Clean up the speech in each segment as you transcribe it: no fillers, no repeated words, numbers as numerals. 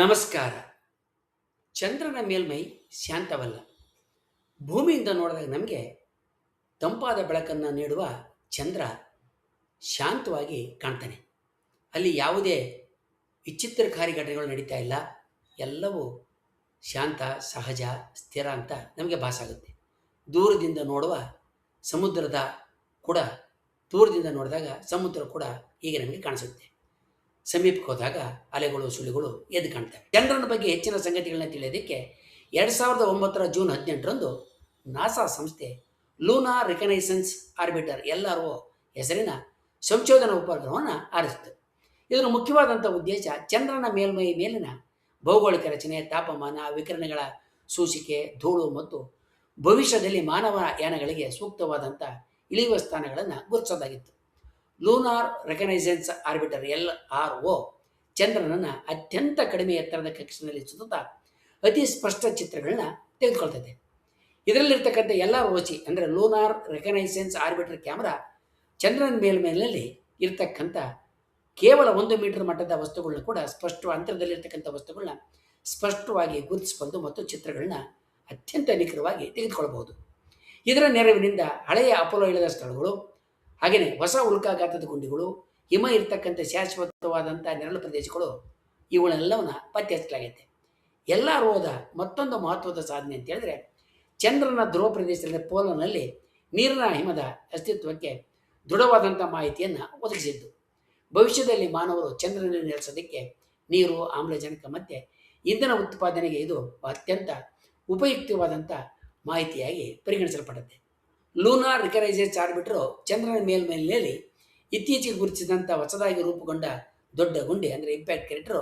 ನಮಸ್ಕಾರ. ಚಂದ್ರನ ಮೇಲ್ಮೈ ಶಾಂತವಲ್ಲ. ಭೂಮಿಯಿಂದ ನೋಡಿದಾಗ ನಮಗೆ ತಂಪಾದ ಬೆಳಕನ್ನು ನೀಡುವ ಚಂದ್ರ ಶಾಂತವಾಗಿ ಕಾಣ್ತಾನೆ. ಅಲ್ಲಿ ಯಾವುದೇ ವಿಚಿತ್ರಕಾರಿ ಘಟನೆಗಳು ನಡೀತಾ ಇಲ್ಲ. ಎಲ್ಲವೂ ಶಾಂತ, ಸಹಜ, ಸ್ಥಿರ ಅಂತ ನಮಗೆ ಭಾಸಾಗುತ್ತೆ. ದೂರದಿಂದ ನೋಡುವ ಸಮುದ್ರದ ಕೂಡ ದೂರದಿಂದ ನೋಡಿದಾಗ ಸಮುದ್ರ ಕೂಡ ಹೀಗೆ ನಮಗೆ ಕಾಣಿಸುತ್ತೆ. ಸಮೀಪಕ್ಕೆ ಹೋದಾಗ ಅಲೆಗಳು ಸುಳಿಗಳು ಎದ್ದು ಕಾಣ್ತವೆ. ಚಂದ್ರನ ಬಗ್ಗೆ ಹೆಚ್ಚಿನ ಸಂಗತಿಗಳನ್ನ ತಿಳಿಯೋದಕ್ಕೆ 2009 ಜೂನ್ 18ರಂದು ನಾಸಾ ಸಂಸ್ಥೆ ಲೂನಾರ್ ರಿಕನೈಸೆನ್ಸ್ ಆರ್ಬಿಟರ್ LRO ಹೆಸರಿನ ಸಂಶೋಧನಾ ಉಪಗ್ರಹವನ್ನು ಆರಿಸಿತು. ಇದರ ಮುಖ್ಯವಾದಂಥ ಉದ್ದೇಶ ಚಂದ್ರನ ಮೇಲ್ಮೈ ಮೇಲಿನ ಭೌಗೋಳಿಕ ರಚನೆ, ತಾಪಮಾನ, ವಿಕಿರಣಗಳ ಸೂಚಿಕೆ, ಧೂಳು ಮತ್ತು ಭವಿಷ್ಯದಲ್ಲಿ ಮಾನವ ಯಾನಗಳಿಗೆ ಸೂಕ್ತವಾದಂಥ ಇಳಿಯುವ ಸ್ಥಾನಗಳನ್ನು ಗುರುತಿಸೋದಾಗಿತ್ತು. ಲೂನಾರ್ ರೆಕನೈಸೆನ್ಸ್ ಆರ್ಬಿಟರ್ LRO ಚಂದ್ರನನ್ನು ಅತ್ಯಂತ ಕಡಿಮೆ ಎತ್ತರದ ಕಕ್ಷೆಯಲ್ಲಿ ಸುತ್ತ ಅತಿ ಸ್ಪಷ್ಟ ಚಿತ್ರಗಳನ್ನ ತೆಗೆದುಕೊಳ್ತದೆ. ಇದರಲ್ಲಿರ್ತಕ್ಕಂಥ LROC ಅಂದರೆ ಲೂನಾರ್ ರೆಕನೈಸೆನ್ಸ್ ಆರ್ಬಿಟರ್ ಕ್ಯಾಮ್ರಾ ಚಂದ್ರನ ಮೇಲ್ಮೇಲಿನಲ್ಲಿ ಇರ್ತಕ್ಕಂಥ ಕೇವಲ 1 ಮೀಟರ್ ಮಟ್ಟದ ವಸ್ತುಗಳನ್ನ ಕೂಡ ಅಂತರದಲ್ಲಿರ್ತಕ್ಕಂಥ ವಸ್ತುಗಳನ್ನ ಸ್ಪಷ್ಟವಾಗಿ ಗುರುತಿಸಬಹುದು ಮತ್ತು ಚಿತ್ರಗಳನ್ನ ಅತ್ಯಂತ ನಿಖರವಾಗಿ ತೆಗೆದುಕೊಳ್ಳಬಹುದು. ಇದರ ನೆರವಿನಿಂದ ಹಳೆಯ ಅಪೋಲೋ ಇಳಿದ ಸ್ಥಳಗಳು, ಹಾಗೆಯೇ ಹೊಸ ಉಲ್ಕಾಘಾತದ ಗುಂಡಿಗಳು, ಹಿಮ ಇರ್ತಕ್ಕಂಥ ಶಾಶ್ವತವಾದಂಥ ನೆರಳು ಪ್ರದೇಶಗಳು ಇವುಗಳೆಲ್ಲವನ್ನ ಪತ್ತೆ ಹಚ್ಚಲಾಗಿದೆ. LROದ ಮತ್ತೊಂದು ಮಹತ್ವದ ಸಾಧನೆ ಅಂತ ಹೇಳಿದ್ರೆ ಚಂದ್ರನ ಧ್ರುವ ಪ್ರದೇಶದಲ್ಲಿ ಪೋಲನಲ್ಲಿ ನೀರಿನ ಹಿಮದ ಅಸ್ತಿತ್ವಕ್ಕೆ ದೃಢವಾದಂಥ ಮಾಹಿತಿಯನ್ನು ಒದಗಿಸಿದ್ದು. ಭವಿಷ್ಯದಲ್ಲಿ ಮಾನವರು ಚಂದ್ರನಲ್ಲಿ ನೆಲೆಸೋದಕ್ಕೆ ನೀರು, ಆಮ್ಲಜನಕ ಮತ್ತು ಇಂಧನ ಉತ್ಪಾದನೆಗೆ ಇದು ಅತ್ಯಂತ ಉಪಯುಕ್ತವಾದಂಥ ಮಾಹಿತಿಯಾಗಿ ಪರಿಗಣಿಸಲ್ಪಡುತ್ತೆ. ಲೂನಾರ್ ರಿಕನೈಸೆನ್ಸ್ ಆರ್ಬಿಟರು ಚಂದ್ರನ ಮೇಲ್ಮೇಲಿನಲ್ಲಿ ಇತ್ತೀಚೆಗೆ ಗುರುತಿಸಿದಂಥ ಹೊಸದಾಗಿ ರೂಪುಗೊಂಡ ದೊಡ್ಡ ಗುಂಡಿ ಅಂದರೆ ಇಂಪ್ಯಾಕ್ಟ್ ಕ್ರೇಟರು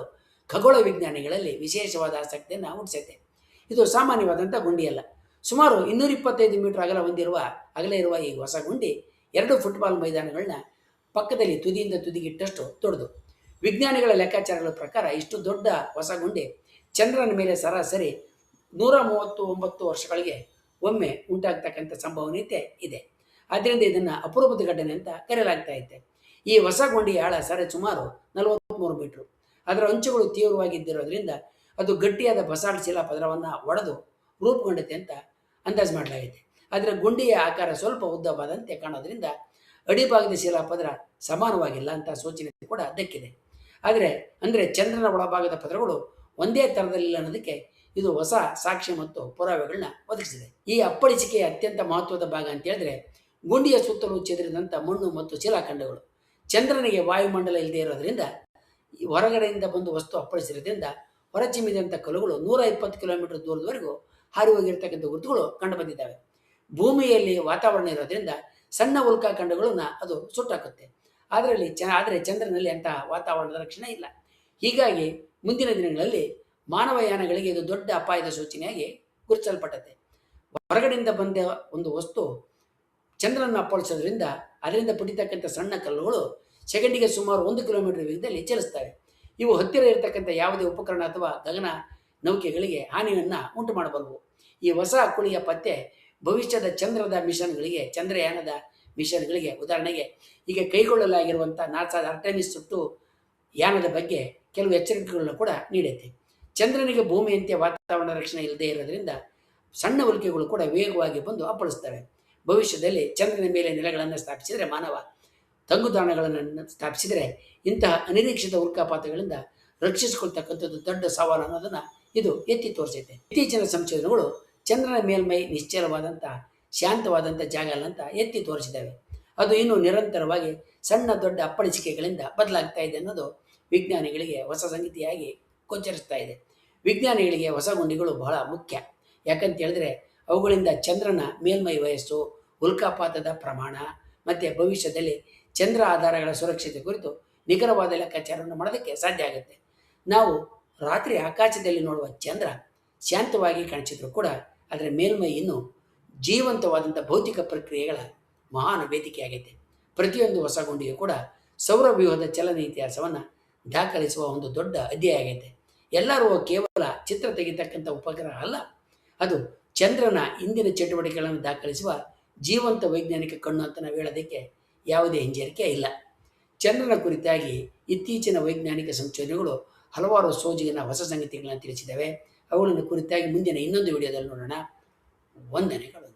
ಖಗೋಳ ವಿಜ್ಞಾನಿಗಳಲ್ಲಿ ವಿಶೇಷವಾದ ಆಸಕ್ತಿಯನ್ನು ಹುಟ್ಟಿಸುತ್ತೆ. ಇದು ಸಾಮಾನ್ಯವಾದಂಥ ಗುಂಡಿಯಲ್ಲ. ಸುಮಾರು 225 ಮೀಟರ್ ಅಗಲ ಇರುವ ಈ ಹೊಸ ಗುಂಡಿ 2 ಫುಟ್ಬಾಲ್ ಮೈದಾನಗಳನ್ನ ಪಕ್ಕದಲ್ಲಿ ತುದಿಯಿಂದ ತುದಿಗಿಟ್ಟಷ್ಟು ದೊಡ್ಡದು. ವಿಜ್ಞಾನಿಗಳ ಲೆಕ್ಕಾಚಾರಗಳ ಪ್ರಕಾರ ಇಷ್ಟು ದೊಡ್ಡ ಹೊಸ ಗುಂಡಿ ಚಂದ್ರನ ಮೇಲೆ ಸರಾಸರಿ 139 ವರ್ಷಗಳಿಗೆ ಒಮ್ಮೆ ಉಂಟಾಗ್ತಕ್ಕಂಥ ಸಂಭವನೀಯತೆ ಇದೆ. ಆದ್ದರಿಂದ ಇದನ್ನು ಅಪರೂಪದ ಘಟನೆ ಅಂತ ಕರೆಯಲಾಗ್ತಾ ಇದೆ. ಈ ಹೊಸ ಗುಂಡಿಯ ಆಳ ಸುಮಾರು 43 ಮೀಟರ್. ಅದರ ಅಂಚುಗಳು ತೀವ್ರವಾಗಿದ್ದಿರೋದ್ರಿಂದ ಅದು ಗಟ್ಟಿಯಾದ ಬಸಾಲ್ಟ್ ಶಿಲಾ ಪದರವನ್ನು ಒಡೆದು ರೂಪುಗೊಂಡತೆ ಅಂತ ಅಂದಾಜು ಮಾಡಲಾಗಿದೆ. ಅದರ ಗುಂಡಿಯ ಆಕಾರ ಸ್ವಲ್ಪ ಉದ್ದವಾದಂತೆ ಕಾಣೋದ್ರಿಂದ ಅಡಿಭಾಗದ ಶಿಲಾ ಪದರ ಸಮಾನವಾಗಿಲ್ಲ ಅಂತ ಸೂಚನೆ ಕೂಡ ದಕ್ಕಿದೆ. ಅಂದರೆ ಚಂದ್ರನ ಒಳಭಾಗದ ಪದರಗಳು ಒಂದೇ ಥರದಲ್ಲಿಲ್ಲ ಅನ್ನೋದಕ್ಕೆ ಇದು ಹೊಸ ಸಾಕ್ಷ್ಯ ಮತ್ತು ಪುರಾವೆಗಳನ್ನ ಒದಗಿಸಿದೆ. ಈ ಅಪ್ಪಳಿಸಿಕೆಯ ಅತ್ಯಂತ ಮಹತ್ವದ ಭಾಗ ಅಂತ ಹೇಳಿದ್ರೆ ಗುಂಡಿಯ ಸುತ್ತಲೂ ಚೆದರಿದಂಥ ಮಣ್ಣು ಮತ್ತು ಶಿಲಾಖಂಡಗಳು. ಚಂದ್ರನಿಗೆ ವಾಯುಮಂಡಲ ಇಲ್ಲದೆ ಇರೋದ್ರಿಂದ ಹೊರಗಡೆಯಿಂದ ಬಂದು ವಸ್ತು ಅಪ್ಪಳಿಸಿರೋದ್ರಿಂದ ಹೊರಚಿಮ್ಮಿದಂಥ ಕಲ್ಲುಗಳು 120 ಕಿಲೋಮೀಟರ್ ದೂರದವರೆಗೂ ಹಾರಿ ಹೋಗಿರ್ತಕ್ಕಂಥ ಗುರುತುಗಳು ಕಂಡುಬಂದಿದ್ದಾವೆ. ಭೂಮಿಯಲ್ಲಿ ವಾತಾವರಣ ಇರೋದ್ರಿಂದ ಸಣ್ಣ ಉಲ್ಕಾಖಂಡಗಳನ್ನ ಅದು ಸುಟ್ಟಾಕುತ್ತೆ. ಆದರೆ ಚಂದ್ರನಲ್ಲಿ ಅಂತಹ ವಾತಾವರಣದ ರಕ್ಷಣೆ ಇಲ್ಲ. ಹೀಗಾಗಿ ಮುಂದಿನ ದಿನಗಳಲ್ಲಿ ಮಾನವಯಾನಗಳಿಗೆ ಇದು ದೊಡ್ಡ ಅಪಾಯದ ಸೂಚನೆಯಾಗಿ ಗುರುತಿಸಲ್ಪಟ್ಟತೆ. ಹೊರಗಡೆಯಿಂದ ಬಂದ ಒಂದು ವಸ್ತು ಚಂದ್ರನ ಅಪ್ಪಳಿಸೋದ್ರಿಂದ ಅದರಿಂದ ಪುಟಿತಕ್ಕಂಥ ಸಣ್ಣ ಕಲ್ಲುಗಳು ಸೆಕೆಂಡಿಗೆ ಸುಮಾರು 1 ಕಿಲೋಮೀಟರ್ ವೇಗದಲ್ಲಿ ಚಲಿಸ್ತವೆ. ಇವು ಹತ್ತಿರ ಇರತಕ್ಕಂಥ ಯಾವುದೇ ಉಪಕರಣ ಅಥವಾ ಗಗನ ನೌಕೆಗಳಿಗೆ ಹಾನಿಯನ್ನು ಉಂಟು ಮಾಡಬಲ್ಲವು. ಈ ಹೊಸ ಕುಳಿಯ ಪತ್ತೆ ಭವಿಷ್ಯದ ಚಂದ್ರಯಾನದ ಮಿಷನ್ಗಳಿಗೆ ಉದಾಹರಣೆಗೆ ಈಗ ಕೈಗೊಳ್ಳಲಾಗಿರುವಂಥ ನಾಸಾದ ಆರ್ಟೆಮಿಸ್ 2 ಯಾನದ ಬಗ್ಗೆ ಕೆಲವು ಎಚ್ಚರಿಕೆಗಳನ್ನು ಕೂಡ ನೀಡುತ್ತೆ. ಚಂದ್ರನಿಗೆ ಭೂಮಿಯಂತೆ ವಾತಾವರಣ ರಕ್ಷಣೆ ಇಲ್ಲದೆ ಇರೋದ್ರಿಂದ ಸಣ್ಣ ಉಲ್ಕೆಗಳು ಕೂಡ ವೇಗವಾಗಿ ಬಂದು ಅಪ್ಪಳಿಸ್ತವೆ. ಭವಿಷ್ಯದಲ್ಲಿ ಚಂದ್ರನ ಮೇಲೆ ನೆಲೆಗಳನ್ನು ಸ್ಥಾಪಿಸಿದರೆ ಮಾನವ ತಂಗುದಾಣಗಳನ್ನು ಸ್ಥಾಪಿಸಿದರೆ ಇಂತಹ ಅನಿರೀಕ್ಷಿತ ಉಲ್ಕಾಪಾತಗಳಿಂದ ರಕ್ಷಿಸಿಕೊಳ್ತಕ್ಕಂಥದ್ದು ದೊಡ್ಡ ಸವಾಲು ಅನ್ನೋದನ್ನು ಇದು ಎತ್ತಿ ತೋರಿಸುತ್ತೆ. ಇತ್ತೀಚಿನ ಸಂಶೋಧನೆಗಳು ಚಂದ್ರನ ಮೇಲ್ಮೈ ನಿಶ್ಚಲವಾದಂಥ ಶಾಂತವಾದಂಥ ಜಾಗ ಅಲ್ಲ ಅಂತ ಎತ್ತಿ ತೋರಿಸಿದ್ದಾವೆ. ಅದು ಇನ್ನೂ ನಿರಂತರವಾಗಿ ಸಣ್ಣ ದೊಡ್ಡ ಅಪ್ಪಳಿಸಿಕೆಗಳಿಂದ ಬದಲಾಗ್ತಾ ಇದೆ ಅನ್ನೋದು ವಿಜ್ಞಾನಿಗಳಿಗೆ ಹೊಸ ಸಂಗತಿಯಾಗಿ ಗೋಚರಿಸ್ತಾ ಇದೆ. ವಿಜ್ಞಾನಿಗಳಿಗೆ ಹೊಸ ಗುಂಡಿಗಳು ಬಹಳ ಮುಖ್ಯ. ಯಾಕಂತ ಹೇಳಿದ್ರೆ ಅವುಗಳಿಂದ ಚಂದ್ರನ ಮೇಲ್ಮೈ ವಯಸ್ಸು, ಉಲ್ಕಾಪಾತದ ಪ್ರಮಾಣ ಮತ್ತು ಭವಿಷ್ಯದಲ್ಲಿ ಚಂದ್ರ ಆಧಾರಗಳ ಸುರಕ್ಷತೆ ಕುರಿತು ನಿಖರವಾದ ಲೆಕ್ಕಾಚಾರವನ್ನು ಮಾಡೋದಕ್ಕೆ ಸಾಧ್ಯ ಆಗುತ್ತೆ. ನಾವು ರಾತ್ರಿ ಆಕಾಶದಲ್ಲಿ ನೋಡುವ ಚಂದ್ರ ಶಾಂತವಾಗಿ ಕಾಣಿಸಿದ್ರು ಕೂಡ ಅದರ ಮೇಲ್ಮೈ ಇನ್ನೂ ಜೀವಂತವಾದಂಥ ಭೌತಿಕ ಪ್ರಕ್ರಿಯೆಗಳ ಮಹಾನ್ ವೇದಿಕೆಯಾಗೈತೆ. ಪ್ರತಿಯೊಂದು ಹೊಸ ಗುಂಡಿಯೂ ಕೂಡ ಸೌರವ್ಯೂಹದ ಚಲನ ಇತಿಹಾಸವನ್ನು ದಾಖಲಿಸುವ ಒಂದು ದೊಡ್ಡ ಅಧ್ಯಾಯ ಆಗೈತೆ. ಎಲ್ಲರೂ ಕೇವಲ ಚಿತ್ರ ತೆಗಿತಕ್ಕಂಥ ಉಪಗ್ರಹ ಅಲ್ಲ, ಅದು ಚಂದ್ರನ ಇಂದಿನ ಚಟುವಟಿಕೆಗಳನ್ನು ದಾಖಲಿಸುವ ಜೀವಂತ ವೈಜ್ಞಾನಿಕ ಕಣ್ಣು ಅಂತ ನಾವು ಹೇಳೋದಕ್ಕೆ ಯಾವುದೇ ಹಿಂಜರಿಕೆ ಇಲ್ಲ. ಚಂದ್ರನ ಕುರಿತಾಗಿ ಇತ್ತೀಚಿನ ವೈಜ್ಞಾನಿಕ ಸಂಶೋಧನೆಗಳು ಹಲವಾರು ಸೋಜಿಗಿನ ಹೊಸ ಸಂಗತಿಗಳನ್ನು ತಿಳಿಸಿದ್ದಾವೆ. ಅವುಗಳನ್ನು ಕುರಿತಾಗಿ ಮುಂದಿನ ಇನ್ನೊಂದು ವಿಡಿಯೋದಲ್ಲಿ ನೋಡೋಣ. ವಂದನೆಗಳು.